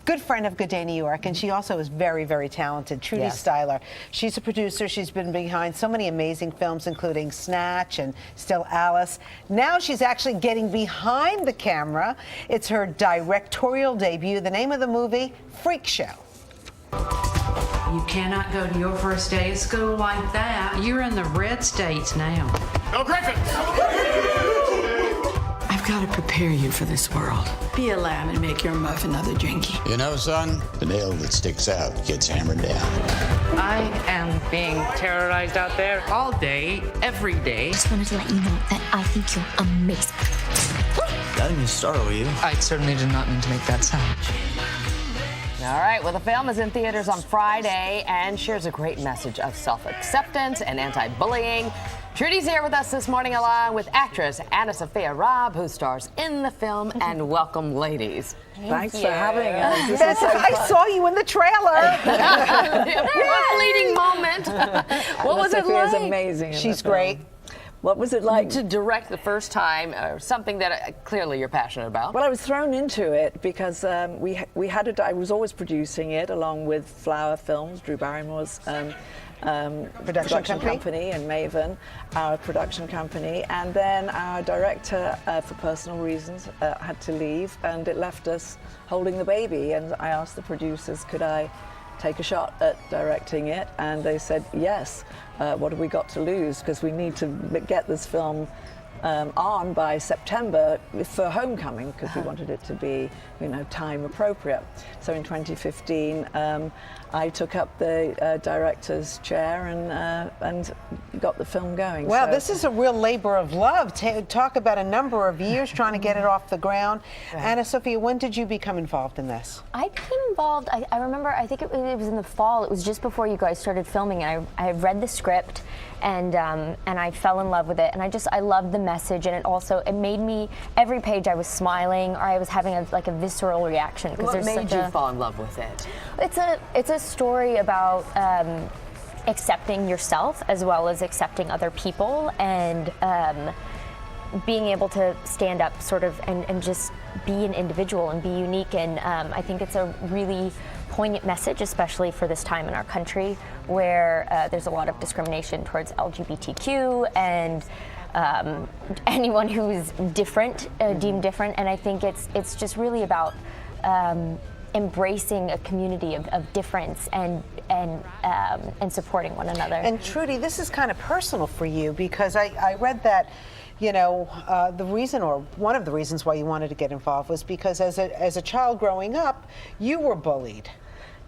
good friend of Good Day New York, and she also is very, very talented, Trudi Stайлер. She's a producer. She's been behind so many amazing films, including Snatch and Still Alice. Now she's actually getting behind the camera. It's her directorial debut. The name of the movie, Freak Show. You cannot go to your first day of school like that. You're in the red states now. No Griffin! I've got to prepare you for this world. Be a lamb and make your muff another drinky. You know, son, the nail that sticks out gets hammered down. I am being terrorized out there all day, every day. Just wanted to let you know that I think you're amazing. I didn't mean to startle you. I certainly did not mean to make that sound. All right, well, the film is in theaters on Friday and shares a great message of self-acceptance and anti-bullying. Trudi's here with us this morning along with actress AnnaSophia Robb, who stars in the film, and welcome, ladies. Thanks for having us. I saw you in the trailer. Fleeting moment. What was it like? Sophia's amazing. She's great. What was it like to direct the first time, something that clearly you're passionate about? Well, I was thrown into it because I was always producing it along with Flower Films, Drew Barrymore's production company, and Maven, our production company, and then our director, for personal reasons, had to leave, and it left us holding the baby. And I asked the producers, could I take a shot at directing it, and they said yes. What have we got to lose? Because we need to get this film on by September for homecoming, because we wanted it to be, you know, time appropriate. So in 2015, I took up the director's chair and got the film going. Well, so this is a real labor of love. Talk about a number of years trying to get it off the ground. AnnaSophia, when did you become involved in this? I became involved, I remember, I think it was in the fall. It was just before you guys started filming, and I read the script, and I fell in love with it, and I loved the message, and it made me, every page I was smiling, or I was having a visceral reaction. What made you fall in love with it? It's a story about accepting yourself as well as accepting other people, and being able to stand up sort of and just be an individual and be unique. And I think it's a really poignant message, especially for this time in our country where there's a lot of discrimination towards LGBTQ and anyone who is different, deemed different. And I think it's just really about embracing a community of difference and supporting one another. And Trudy, this is kind of personal for you, because I read that, you know, the reason, or one of the reasons why you wanted to get involved, was because as a child growing up, you were bullied.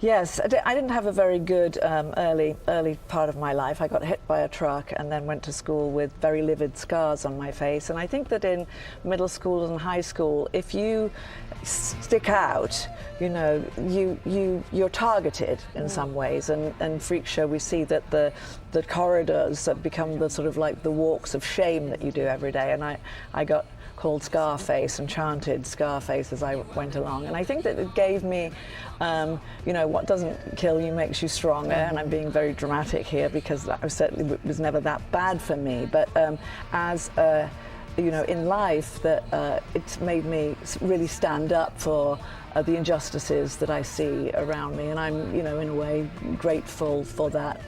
Yes, I didn't have a very good early part of my life. I got hit by a truck and then went to school with very livid scars on my face. And I think that in middle school and high school, if you stick out, you know, you're targeted in some ways. And Freak Show, we see that the corridors have become the sort of like the walks of shame that you do every day. And I got called Scarface and chanted Scarface as I went along. And I think that it gave me, you know, what doesn't kill you makes you stronger. And I'm being very dramatic here because that certainly was never that bad for me. But as you know, in life, that it's made me really stand up for the injustices that I see around me. And I'm, you know, in a way grateful for that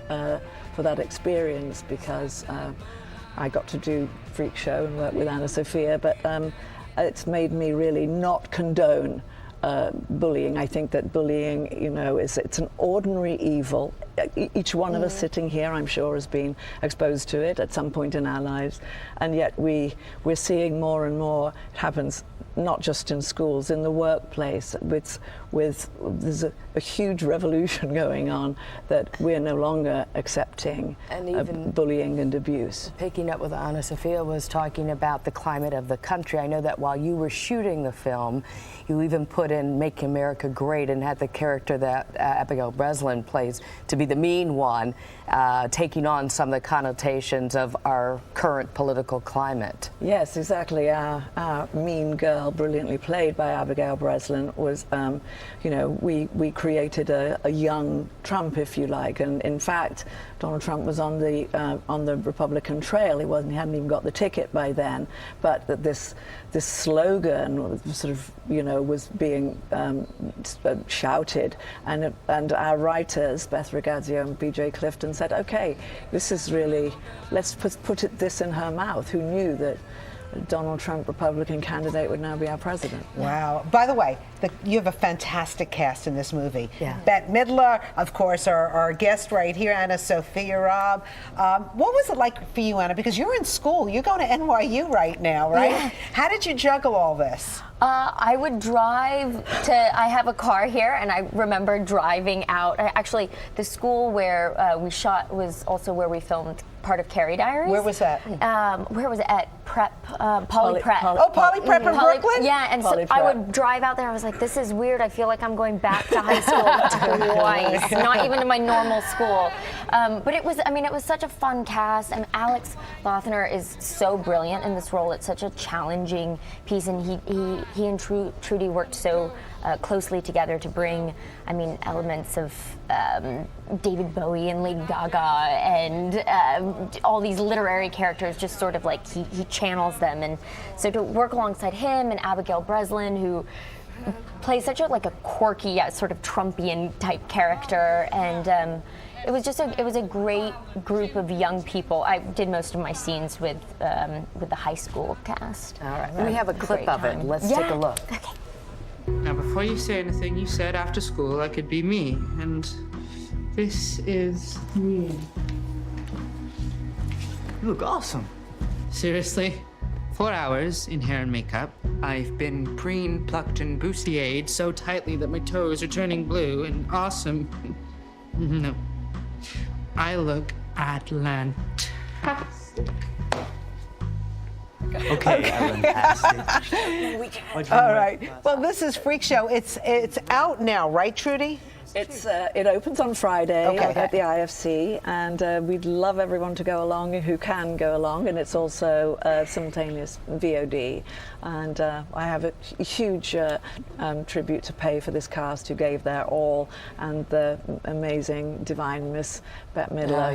experience, because I got to do Freak Show and work with AnnaSophia, but it's made me really not condone bullying. I think that bullying, you know, it's an ordinary evil. Each one of us sitting here, I'm sure, has been exposed to it at some point in our lives, and yet we're seeing more and more. It happens not just in schools, in the workplace. There's a huge revolution going on that we're no longer accepting and even bullying and abuse. Picking up with AnnaSophia was talking about the climate of the country. I know that while you were shooting the film, you even put in Make America Great and had the character that Abigail Breslin plays to be the mean one, taking on some of the connotations of our current political climate. Yes, exactly. Our mean girl, brilliantly played by Abigail Breslin, was, you know, we created a young Trump, if you like, and in fact, Donald Trump was on the Republican trail. He hadn't even got the ticket by then, but this slogan sort of, you know, was being being shouted, and our writers, Beth Ragazio and BJ Clifton, said, okay, this is really, let's put this in her mouth. Who knew that Donald Trump, Republican candidate, would now be our president? Wow. By the way, you have a fantastic cast in this movie. Yeah. Bette Midler, of course, our guest right here, AnnaSophia, Robb. What was it like for you, Anna? Because you're in school. You're going to NYU right now, right? Yeah. How did you juggle all this? I would drive to, I have a car here, and I remember driving out. Actually, the school where we shot was also where we filmed part of Carrie Diaries. Where was that? Where was it? At Prep, Poly Prep. Poly Prep in Brooklyn? Yeah, and so I would drive out there. I was like, this is weird. I feel like I'm going back to high school twice, not even to my normal school. But it was, I mean, it was such a fun cast. And Alex Lothner is so brilliant in this role. It's such a challenging piece, and he and Trudy worked so closely together to bring, I mean, elements of David Bowie and Lady Gaga and all these literary characters, just sort of like he channels them. And so to work alongside him and Abigail Breslin, who plays such a quirky, sort of Trumpian type character, and it was just it was a great group of young people. I did most of my scenes with the high school cast. All right, we have a clip of it. Let's take a look. Okay. Now, before you say anything, you said after school I could be me, and this is me. You look awesome. Seriously? 4 hours in hair and makeup. I've been preen, plucked, and bussier'd so tightly that my toes are turning blue, and awesome. No. I look Atlantic. Okay, fantastic. All right. Well, this is Freak Show. It's out now, right, Trudy? It opens on Friday at the IFC, and we'd love everyone to go along who can go along. And it's also simultaneous VOD. And I have a huge tribute to pay for this cast who gave their all, and the amazing, divine Miss Bette Midler,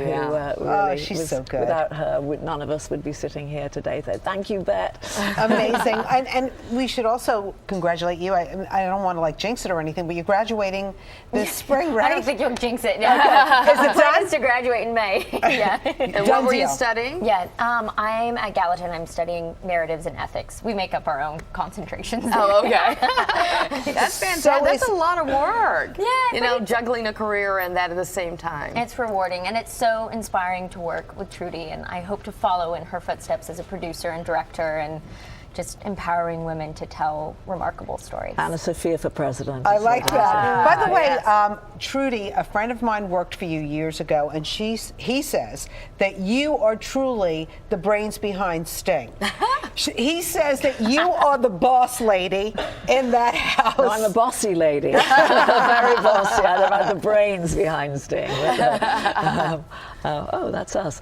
who really she's so good. Without her, none of us would be sitting here today. So thank you, Bette. Amazing. And we should also congratulate you. I don't want to jinx it or anything, but you're graduating this spring, right? I don't think you'll jinx it. Okay. Is it plan done? is to graduate in May. Yeah. And what were you studying? Yeah, I'm at Gallatin. I'm studying narratives and ethics. We make up our own concentrations. Oh, okay. That's fantastic. So That's a lot of work. Yeah, you know, juggling a career and that at the same time. It's rewarding, and it's so inspiring to work with Trudy, and I hope to follow in her footsteps as a producer and director, and just empowering women to tell remarkable stories. AnnaSophia for president. I like that. By the way, Trudy, a friend of mine worked for you years ago, and he says that you are truly the brains behind Sting. He says that you are the boss lady in that house. No, I'm a bossy lady. Very bossy. I don't have the brains behind Sting. But, that's us.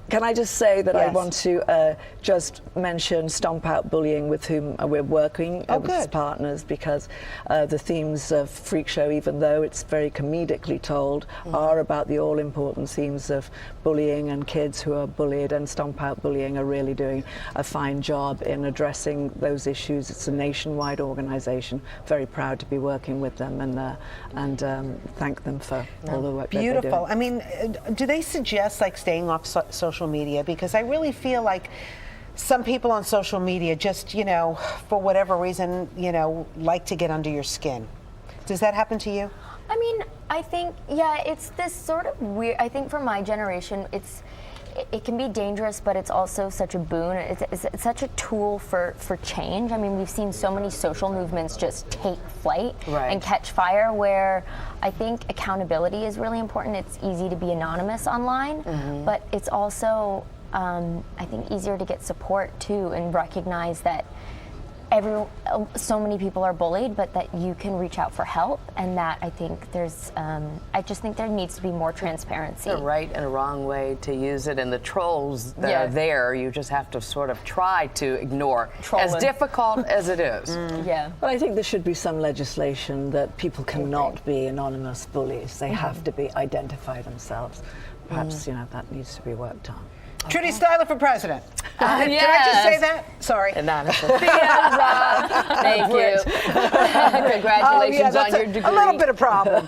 Can I just say that I want to just mention Stomp Out Bullying, with whom we're working as partners, because the themes of Freak Show, even though it's very comedically told, are about the all-important themes of bullying and kids who are bullied, and Stomp Out Bullying are really doing a fine job in addressing those issues. It's a nationwide organization. Very proud to be working with them, and thank them for all the work that they're doing. Beautiful. I mean, do they suggest staying off social media? Because I really feel like some people on social media just, for whatever reason, like to get under your skin. Does that happen to you? I mean, I think, it's this sort of weird, I think for my generation, it can be dangerous, but it's also such a boon. It's such a tool for change. I mean, we've seen so many social movements just take flight and catch fire, where I think accountability is really important. It's easy to be anonymous online, but it's also, I think, easier to get support too, and recognize that so many people are bullied, but that you can reach out for help, and that I think there's, I just think there needs to be more transparency. A right and a wrong way to use it, and the trolls that are there, you just have to sort of try to ignore, as difficult as it is. But I think there should be some legislation that people cannot be anonymous bullies. They have to identify themselves. Perhaps, that needs to be worked on. Trudy Stайлер for president. Did I just Yes. say that? Sorry. And AnnaSophia, Robb. Thank you. Congratulations on your degree. A little bit of problem.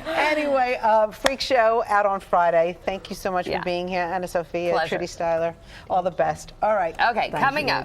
Anyway, Freak Show out on Friday. Thank you so much for being here, AnnaSophia, Pleasure. Trudy Stайлер. All the best. All right. Okay, coming up.